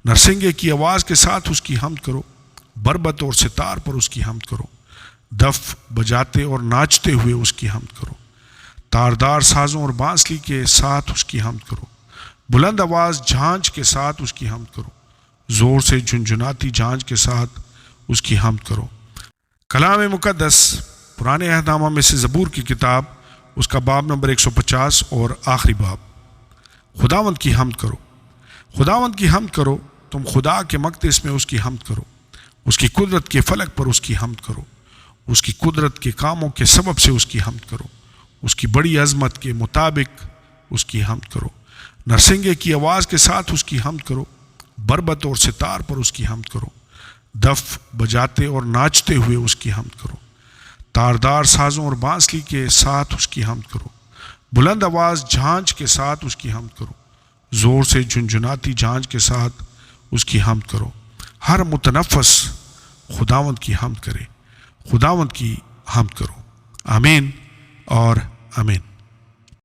نرسنگے کی آواز کے ساتھ اس کی حمد کرو، بربط اور ستار پر اس کی حمد کرو، دف بجاتے اور ناچتے ہوئے اس کی حمد کرو، تاردار سازوں اور بانسلی کے ساتھ اس کی حمد کرو، بلند آواز جھانج کے ساتھ اس کی حمد کرو، زور سے جھنجھناتی جھانج کے ساتھ اس کی حمد کرو۔ کلام مقدس پرانے عہد نامہ میں سے زبور کی کتاب، اس کا باب نمبر 150 اور آخری باب۔ خداوند کی حمد کرو، خداوند کی حمد کرو، تم خدا کے مقدس میں اس کی حمد کرو، اس کی قدرت کے فلک پر اس کی حمد کرو، اس کی قدرت کے کاموں کے سبب سے اس کی حمد کرو، اس کی بڑی عظمت کے مطابق اس کی حمد کرو، نرسنگے کی آواز کے ساتھ اس کی حمد کرو، بربط اور ستار پر اس کی حمد کرو، دف بجاتے اور ناچتے ہوئے اس کی حمد کرو، تاردار سازوں اور بانسلی کے ساتھ اس کی حمد کرو، بلند آواز جھانج کے ساتھ اس کی حمد کرو، زور سے جھنجھناتی جھانج کے ساتھ اس کی حمد کرو۔ ہر متنفس خداوند کی حمد کرے، خداوند کی حمد کرو۔ آمین اور آمین۔